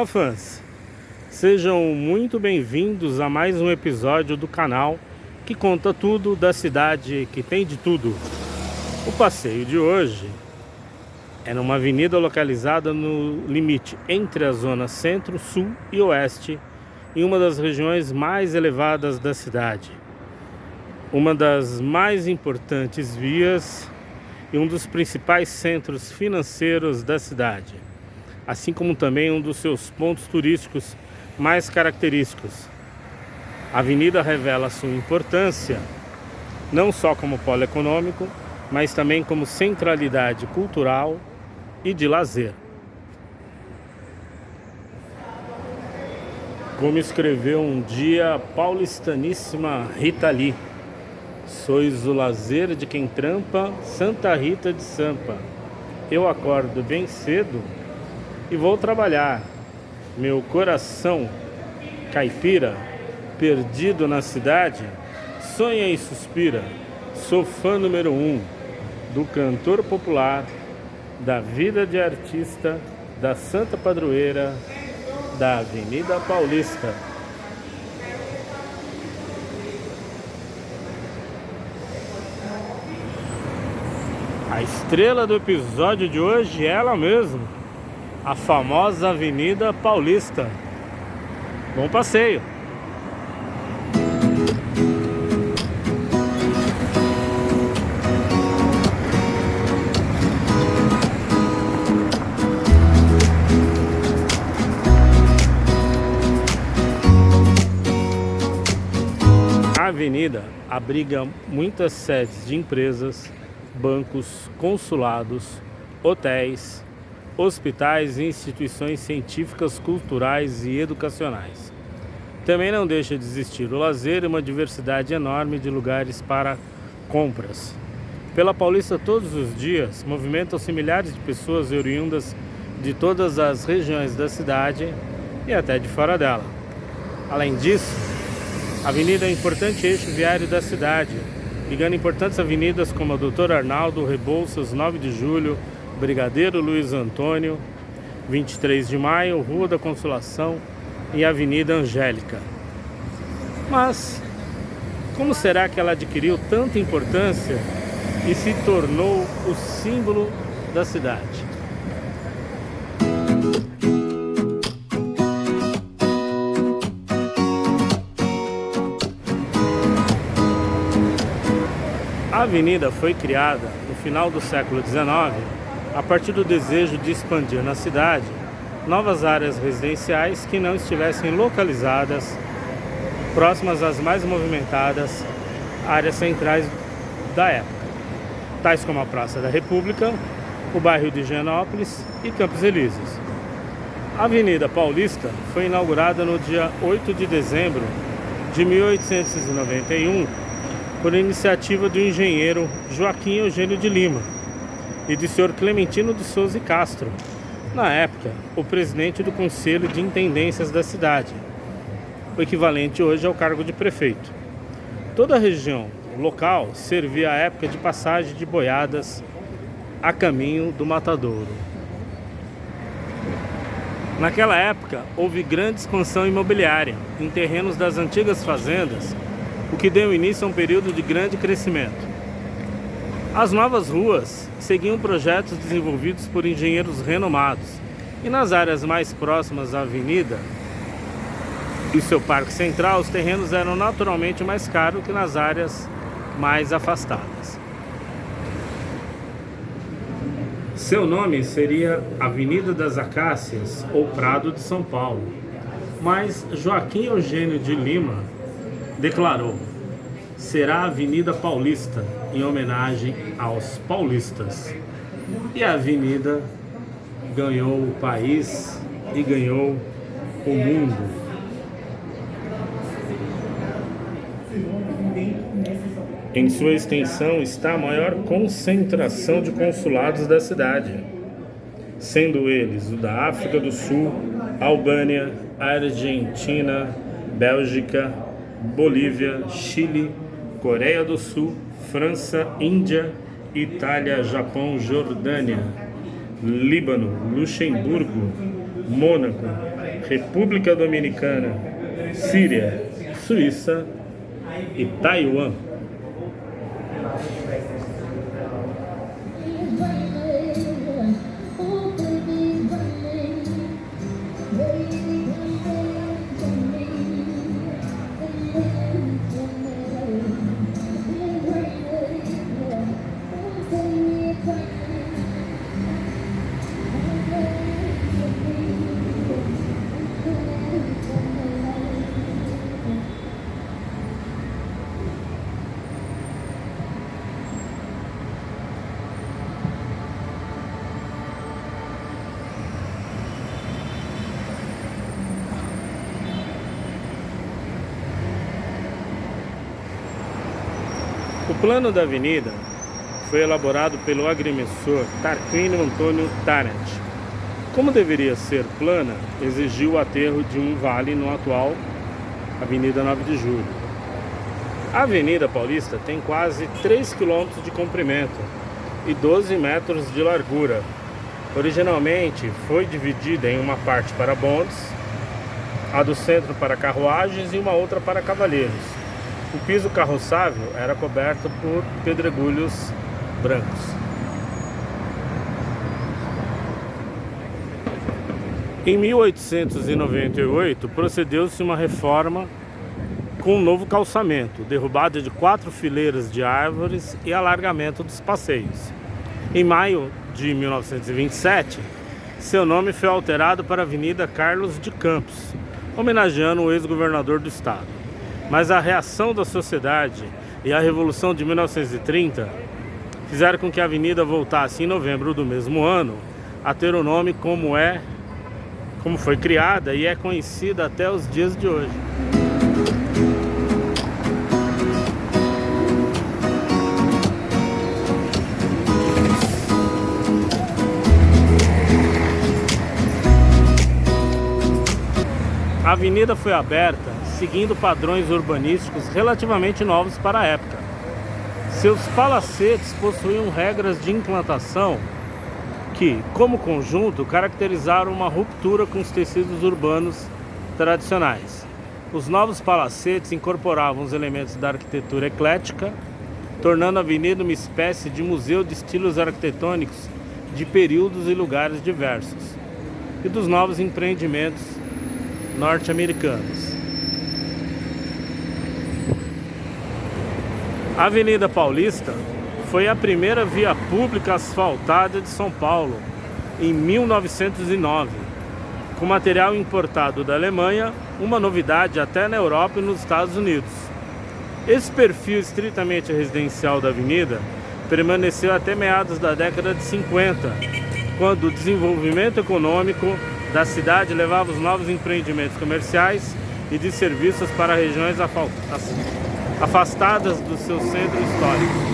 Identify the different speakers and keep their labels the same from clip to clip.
Speaker 1: Olá, fãs! Sejam muito bem-vindos a mais um episódio do canal que conta tudo da cidade que tem de tudo. O passeio de hoje é numa avenida localizada no limite entre a zona centro, sul e oeste, em uma das regiões mais elevadas da cidade, uma das mais importantes vias e um dos principais centros financeiros da cidade, assim como também um dos seus pontos turísticos mais característicos. A avenida revela sua importância não só como polo econômico, mas também como centralidade cultural e de lazer. Como escreveu um dia a paulistaníssima Rita Lee: sois o lazer de quem trampa, Santa Rita de Sampa. Eu acordo bem cedo e vou trabalhar. Meu coração caipira, perdido na cidade, sonha e suspira. Sou fã número 1 do cantor popular, da vida de artista, da santa padroeira, da Avenida Paulista. A estrela do episódio de hoje é ela mesma, a famosa Avenida Paulista. Bom passeio! A avenida abriga muitas sedes de empresas, bancos, consulados, hotéis, hospitais e instituições científicas, culturais e educacionais. Também não deixa de existir o lazer e uma diversidade enorme de lugares para compras. Pela Paulista todos os dias movimentam-se milhares de pessoas oriundas de todas as regiões da cidade e até de fora dela. Além disso, a avenida é um importante eixo viário da cidade, ligando importantes avenidas como a Doutor Arnaldo, Rebouças, 9 de Julho, Brigadeiro Luiz Antônio, 23 de Maio, Rua da Consolação e Avenida Angélica. Mas como será que ela adquiriu tanta importância e se tornou o símbolo da cidade? A avenida foi criada no final do século XIX a partir do desejo de expandir na cidade novas áreas residenciais que não estivessem localizadas próximas às mais movimentadas áreas centrais da época, tais como a Praça da República, o bairro de Higienópolis e Campos Elíseos. A Avenida Paulista foi inaugurada no dia 8 de dezembro de 1891 por iniciativa do engenheiro Joaquim Eugênio de Lima e do senhor Clementino de Souza e Castro, na época o presidente do Conselho de Intendências da cidade, o equivalente hoje ao cargo de prefeito. Toda a região local servia à época de passagem de boiadas a caminho do Matadouro. Naquela época houve grande expansão imobiliária em terrenos das antigas fazendas, o que deu início a um período de grande crescimento. As novas ruas seguiam projetos desenvolvidos por engenheiros renomados, e nas áreas mais próximas à avenida e seu parque central, os terrenos eram naturalmente mais caros que nas áreas mais afastadas. Seu nome seria Avenida das Acácias ou Prado de São Paulo, mas Joaquim Eugênio de Lima declarou: será a Avenida Paulista, em homenagem aos paulistas. E a avenida ganhou o país e ganhou o mundo. Em sua extensão está a maior concentração de consulados da cidade, sendo eles o da África do Sul, Albânia, Argentina, Bélgica, Bolívia, Chile, Coreia do Sul, França, Índia, Itália, Japão, Jordânia, Líbano, Luxemburgo, Mônaco, República Dominicana, Síria, Suíça e Taiwan. O plano da avenida foi elaborado pelo agrimensor Tarquínio Antônio Tarent. Como deveria ser plana, exigiu o aterro de um vale no atual Avenida 9 de Julho. A Avenida Paulista tem quase 3 km de comprimento e 12 metros de largura. Originalmente foi dividida em uma parte para bondes, a do centro para carruagens e uma outra para cavaleiros. O piso carroçável era coberto por pedregulhos brancos. Em 1898, procedeu-se uma reforma com um novo calçamento, derrubada de 4 fileiras de árvores e alargamento dos passeios. Em maio de 1927, seu nome foi alterado para Avenida Carlos de Campos, homenageando o ex-governador do estado. Mas a reação da sociedade e a Revolução de 1930 fizeram com que a avenida voltasse em novembro do mesmo ano a ter o nome como foi criada e é conhecida até os dias de hoje. A avenida foi aberta seguindo padrões urbanísticos relativamente novos para a época. Seus palacetes possuíam regras de implantação que, como conjunto, caracterizaram uma ruptura com os tecidos urbanos tradicionais. Os novos palacetes incorporavam os elementos da arquitetura eclética, tornando a avenida uma espécie de museu de estilos arquitetônicos de períodos e lugares diversos, e dos novos empreendimentos norte-americanos. A Avenida Paulista foi a primeira via pública asfaltada de São Paulo em 1909, com material importado da Alemanha, uma novidade até na Europa e nos Estados Unidos. Esse perfil estritamente residencial da avenida permaneceu até meados da década de 50, quando o desenvolvimento econômico da cidade levava os novos empreendimentos comerciais e de serviços para regiões afastadas do seu centro histórico.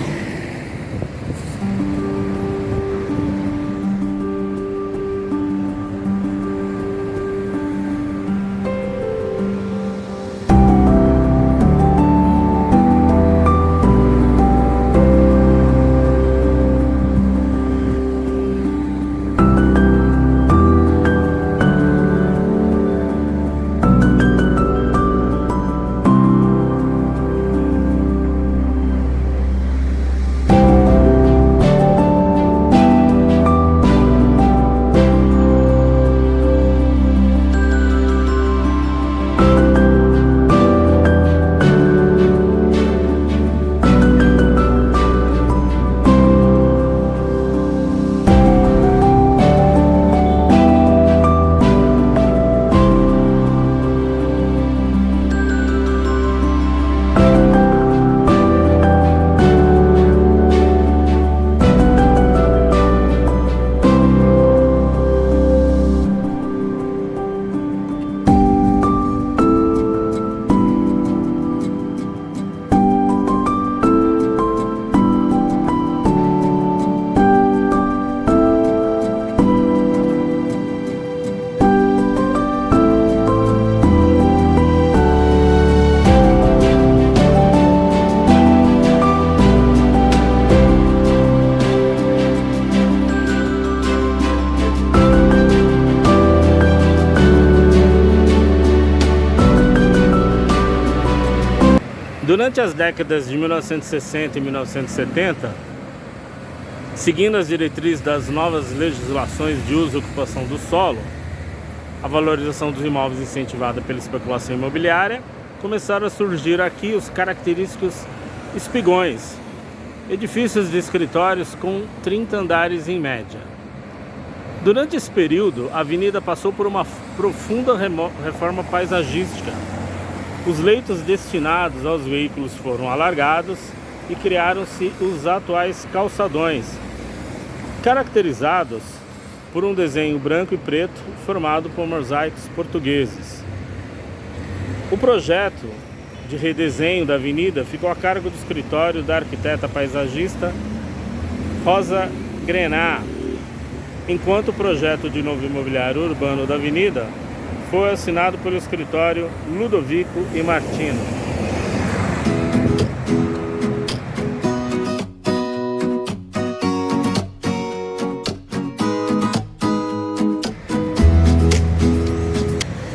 Speaker 1: Durante as décadas de 1960 e 1970, seguindo as diretrizes das novas legislações de uso e ocupação do solo, a valorização dos imóveis incentivada pela especulação imobiliária, começaram a surgir aqui os característicos espigões, edifícios de escritórios com 30 andares em média. Durante esse período, a avenida passou por uma profunda reforma paisagística. Os leitos destinados aos veículos foram alargados e criaram-se os atuais calçadões, caracterizados por um desenho branco e preto formado por mosaicos portugueses. O projeto de redesenho da avenida ficou a cargo do escritório da arquiteta paisagista Rosa Grenat, enquanto o projeto de novo imobiliário urbano da avenida foi assinado pelo escritório Ludovico e Martino.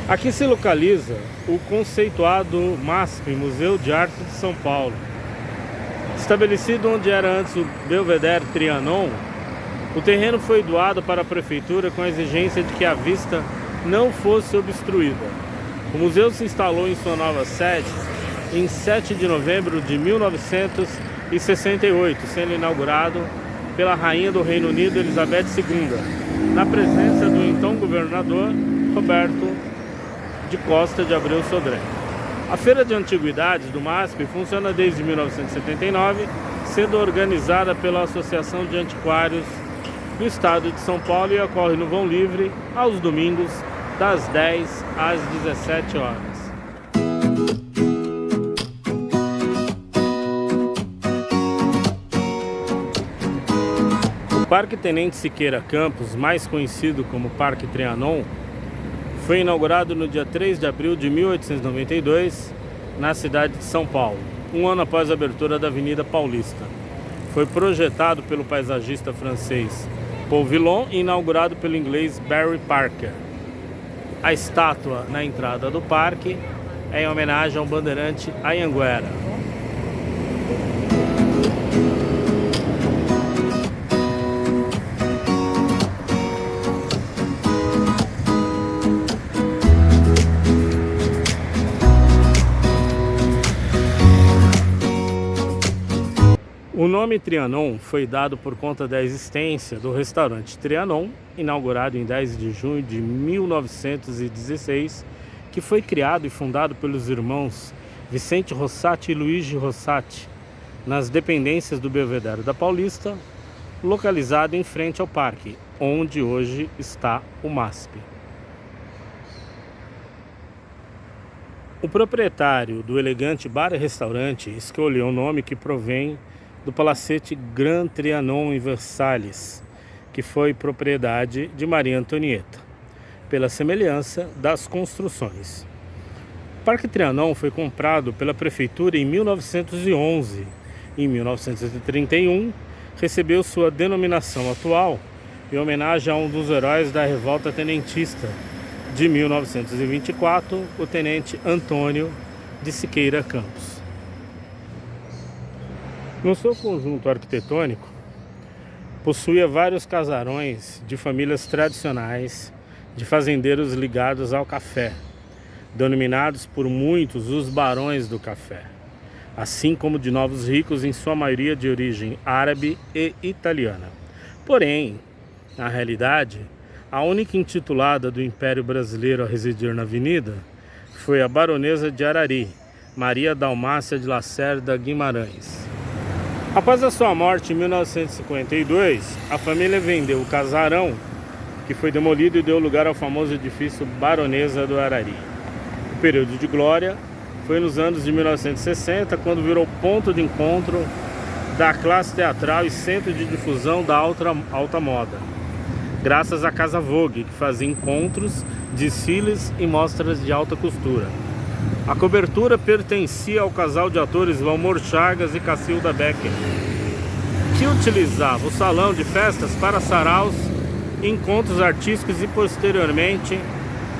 Speaker 1: Aqui se localiza o conceituado MASP, Museu de Arte de São Paulo. Estabelecido onde era antes o Belvedere Trianon, o terreno foi doado para a prefeitura com a exigência de que a vista não fosse obstruída. O museu se instalou em sua nova sede em 7 de novembro de 1968, sendo inaugurado pela Rainha do Reino Unido Elizabeth II, na presença do então governador Roberto de Costa de Abreu Sodré. A Feira de Antiguidades do MASP funciona desde 1979, sendo organizada pela Associação de Antiquários do Estado de São Paulo e ocorre no Vão Livre aos domingos, das 10 às 17 horas. O Parque Tenente Siqueira Campos, mais conhecido como Parque Trianon, foi inaugurado no dia 3 de abril de 1892, na cidade de São Paulo, um ano após a abertura da Avenida Paulista. Foi projetado pelo paisagista francês Paul Villon e inaugurado pelo inglês Barry Parker. A estátua na entrada do parque é em homenagem ao bandeirante Anhanguera. O nome Trianon foi dado por conta da existência do restaurante Trianon, inaugurado em 10 de junho de 1916, que foi criado e fundado pelos irmãos Vicente Rossati e Luigi Rossati, nas dependências do Belvedere da Paulista, localizado em frente ao parque, onde hoje está o MASP. O proprietário do elegante bar e restaurante escolheu um nome que provém do Palacete Grand Trianon em Versalhes, que foi propriedade de Maria Antonieta, pela semelhança das construções. O Parque Trianon foi comprado pela prefeitura em 1911. Em 1931, recebeu sua denominação atual em homenagem a um dos heróis da revolta tenentista de 1924, o tenente Antônio de Siqueira Campos. No seu conjunto arquitetônico, possuía vários casarões de famílias tradicionais de fazendeiros ligados ao café, denominados por muitos os barões do café, assim como de novos ricos, em sua maioria de origem árabe e italiana. Porém, na realidade, a única intitulada do Império Brasileiro a residir na avenida foi a baronesa de Arari, Maria Dalmácia de Lacerda Guimarães. Após a sua morte em 1952, a família vendeu o casarão, que foi demolido e deu lugar ao famoso edifício Baronesa do Arari. O período de glória foi nos anos de 1960, quando virou ponto de encontro da classe teatral e centro de difusão da alta moda, graças à Casa Vogue, que fazia encontros, desfiles e mostras de alta costura. A cobertura pertencia ao casal de atores Valmor Chagas e Cacilda Becker, que utilizava o salão de festas para saraus, encontros artísticos e, posteriormente,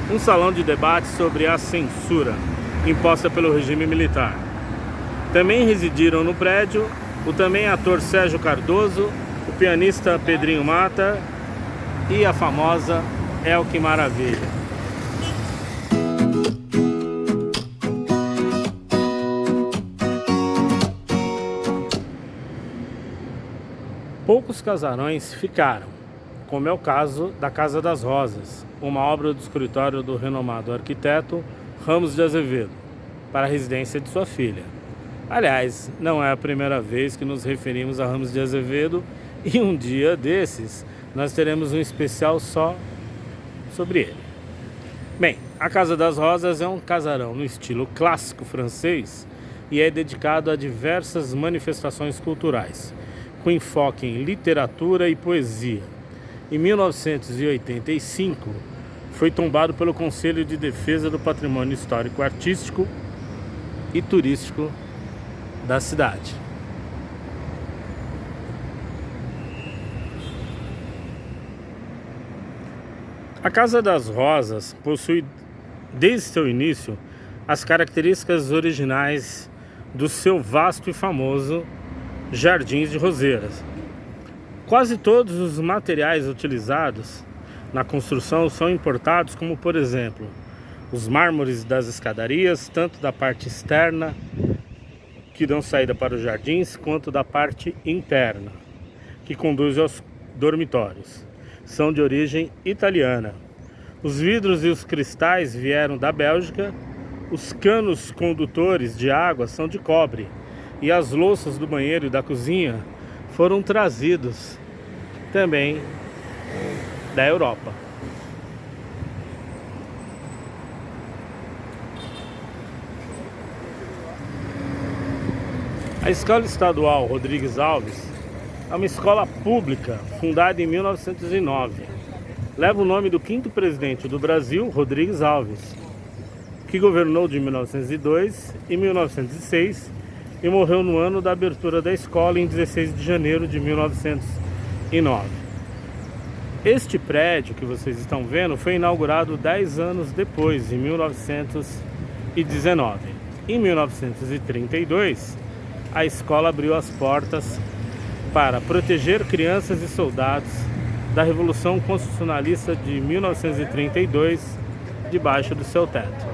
Speaker 1: um salão de debate sobre a censura imposta pelo regime militar. Também residiram no prédio o também ator Sérgio Cardoso, o pianista Pedrinho Mata e a famosa Elke Maravilha. Poucos casarões ficaram, como é o caso da Casa das Rosas, uma obra do escritório do renomado arquiteto Ramos de Azevedo, para a residência de sua filha. Aliás, não é a primeira vez que nos referimos a Ramos de Azevedo e um dia desses nós teremos um especial só sobre ele. Bem, a Casa das Rosas é um casarão no estilo clássico francês e é dedicado a diversas manifestações culturais, com enfoque em literatura e poesia. Em 1985, foi tombado pelo Conselho de Defesa do Patrimônio Histórico, Artístico e Turístico da cidade. A Casa das Rosas possui, desde seu início, as características originais do seu vasto e famoso Jardins de Roseiras. Quase todos os materiais utilizados na construção são importados, como por exemplo, os mármores das escadarias, tanto da parte externa, que dão saída para os jardins, quanto da parte interna, que conduz aos dormitórios. São de origem italiana. Os vidros e os cristais vieram da Bélgica, os canos condutores de água são de cobre e as louças do banheiro e da cozinha foram trazidos também da Europa. A Escola Estadual Rodrigues Alves é uma escola pública fundada em 1909. Leva o nome do 5º presidente do Brasil, Rodrigues Alves, que governou de 1902 e 1906 e morreu no ano da abertura da escola, em 16 de janeiro de 1909. Este prédio que vocês estão vendo foi inaugurado 10 anos depois, em 1919. Em 1932, a escola abriu as portas para proteger crianças e soldados da Revolução Constitucionalista de 1932, debaixo do seu teto.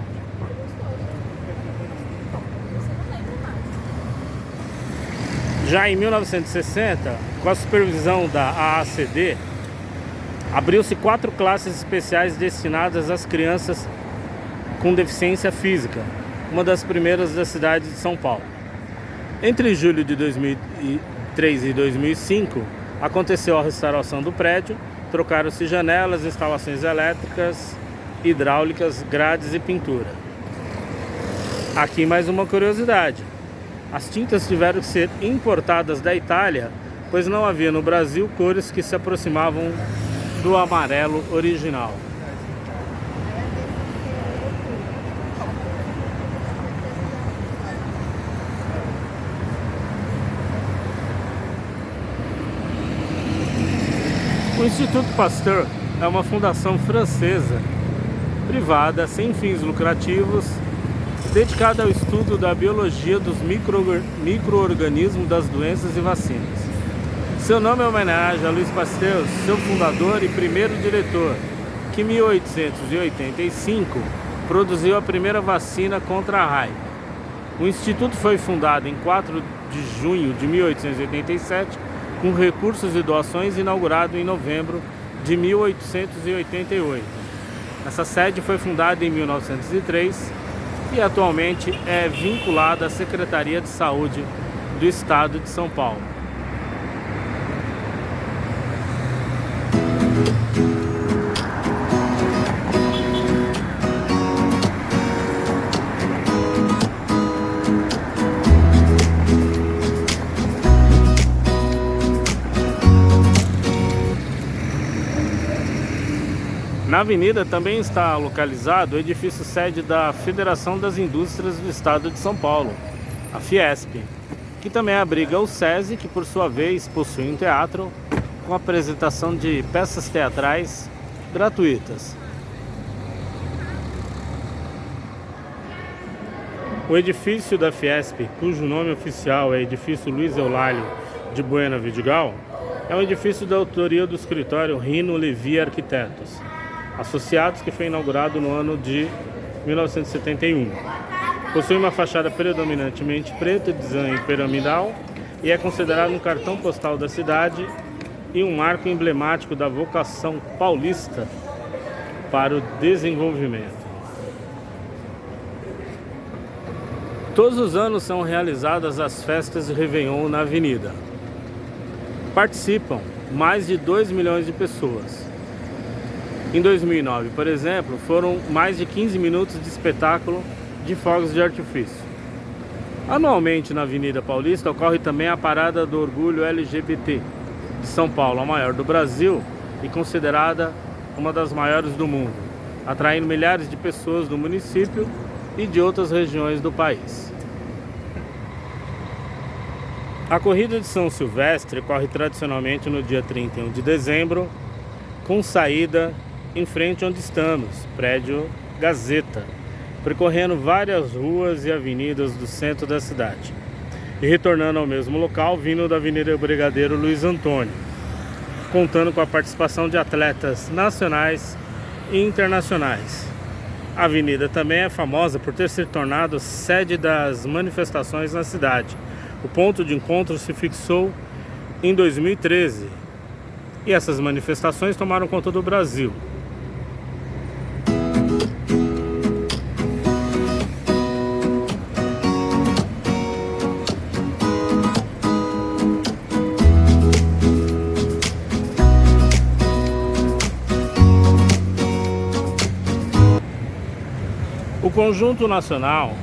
Speaker 1: Já em 1960, com a supervisão da AACD, abriu-se 4 classes especiais destinadas às crianças com deficiência física, uma das primeiras da cidade de São Paulo. Entre julho de 2003 e 2005, aconteceu a restauração do prédio, trocaram-se janelas, instalações elétricas, hidráulicas, grades e pintura. Aqui mais uma curiosidade: as tintas tiveram que ser importadas da Itália, pois não havia no Brasil cores que se aproximavam do amarelo original. O Instituto Pasteur é uma fundação francesa, privada, sem fins lucrativos, dedicada ao estudo da biologia dos micro-organismos, das doenças e vacinas. Seu nome é homenagem a Louis Pasteur, seu fundador e primeiro diretor, que em 1885 produziu a primeira vacina contra a raiva. O Instituto foi fundado em 4 de junho de 1887, com recursos e doações, inaugurado em novembro de 1888. Essa sede foi fundada em 1903 e atualmente é vinculada à Secretaria de Saúde do Estado de São Paulo. Na avenida também está localizado o edifício sede da Federação das Indústrias do Estado de São Paulo, a Fiesp, que também abriga o SESI, que por sua vez possui um teatro com apresentação de peças teatrais gratuitas. O edifício da Fiesp, cujo nome oficial é Edifício Luiz Eulálio de Buena Vidigal, é um edifício da autoria do escritório Rino Levi Arquitetos, associados, que foi inaugurado no ano de 1971. Possui uma fachada predominantemente preta, design piramidal, e é considerado um cartão postal da cidade e um marco emblemático da vocação paulista para o desenvolvimento. Todos os anos são realizadas as festas de Réveillon na Avenida. Participam mais de 2 milhões de pessoas. Em 2009, por exemplo, foram mais de 15 minutos de espetáculo de fogos de artifício. Anualmente na Avenida Paulista ocorre também a Parada do Orgulho LGBT de São Paulo, a maior do Brasil e considerada uma das maiores do mundo, atraindo milhares de pessoas do município e de outras regiões do país. A Corrida de São Silvestre ocorre tradicionalmente no dia 31 de dezembro, com saída em frente onde estamos, prédio Gazeta, percorrendo várias ruas e avenidas do centro da cidade e retornando ao mesmo local, vindo da Avenida Brigadeiro Luiz Antônio, contando com a participação de atletas nacionais e internacionais. A avenida também é famosa por ter se tornado sede das manifestações na cidade. O ponto de encontro se fixou em 2013 e essas manifestações tomaram conta do Brasil. O Conjunto Nacional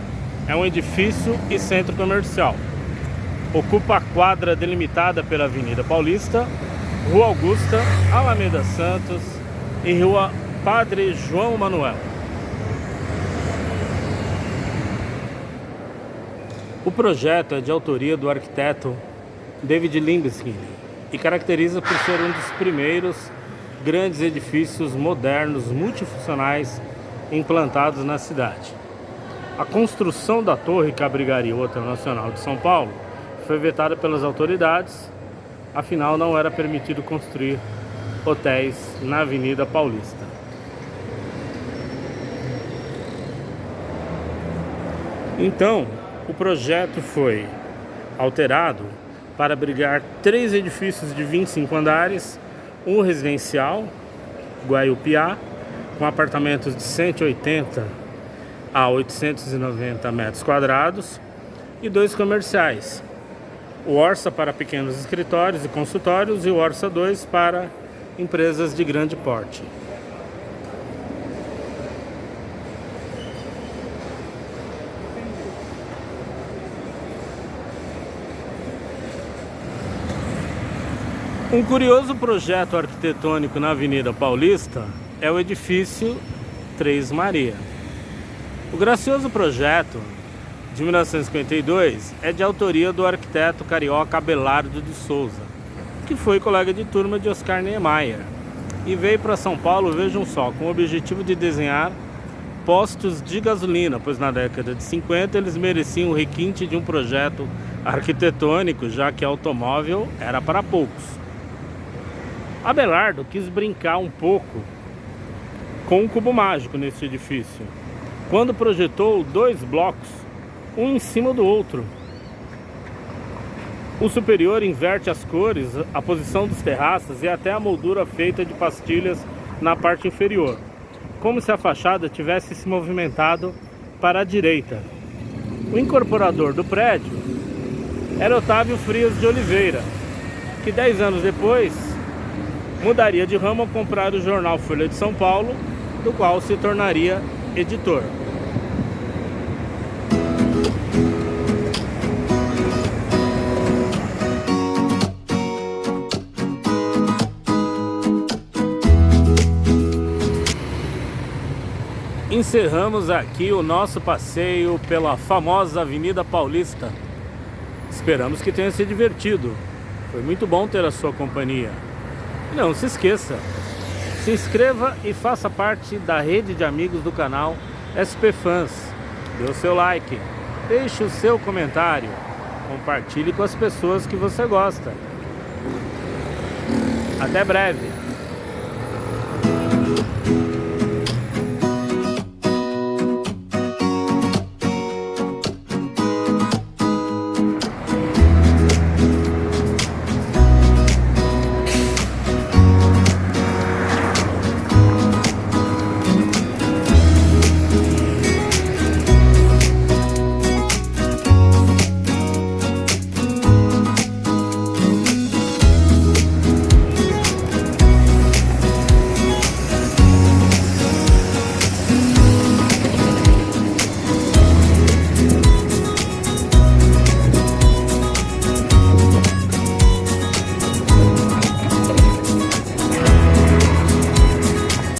Speaker 1: é um edifício e centro comercial. Ocupa a quadra delimitada pela Avenida Paulista, Rua Augusta, Alameda Santos e Rua Padre João Manuel. O projeto é de autoria do arquiteto David Libeskind e caracteriza por ser um dos primeiros grandes edifícios modernos multifuncionais implantados na cidade. A construção da torre que abrigaria o Hotel Nacional de São Paulo foi vetada pelas autoridades, afinal não era permitido construir hotéis na Avenida Paulista. Então, o projeto foi alterado para abrigar 3 edifícios de 25 andares, um residencial, Guaiupiá, com apartamentos de 180 a 890 metros quadrados, e 2 comerciais, o Orça para pequenos escritórios e consultórios e o Orça 2 para empresas de grande porte. Um curioso projeto arquitetônico na Avenida Paulista é o edifício Três Maria. O gracioso projeto de 1952 é de autoria do arquiteto carioca Abelardo de Souza, que foi colega de turma de Oscar Niemeyer, e veio para São Paulo, vejam só, com o objetivo de desenhar postos de gasolina, pois na década de 50 eles mereciam o requinte de um projeto arquitetônico, já que automóvel era para poucos. Abelardo quis brincar um pouco com um cubo mágico nesse edifício, quando projetou 2 blocos, um em cima do outro. O superior inverte as cores, a posição dos terraços e até a moldura feita de pastilhas na parte inferior, como se a fachada tivesse se movimentado para a direita. O incorporador do prédio era Otávio Frias de Oliveira, que 10 anos depois mudaria de ramo ao comprar o jornal Folha de São Paulo, do qual se tornaria editor. Encerramos aqui o nosso passeio pela famosa Avenida Paulista. Esperamos que tenha se divertido. Foi muito bom ter a sua companhia. Não se esqueça, se inscreva e faça parte da rede de amigos do canal SP Fãs. Dê o seu like. deixe o seu comentário, compartilhe com as pessoas que você gosta. Até breve!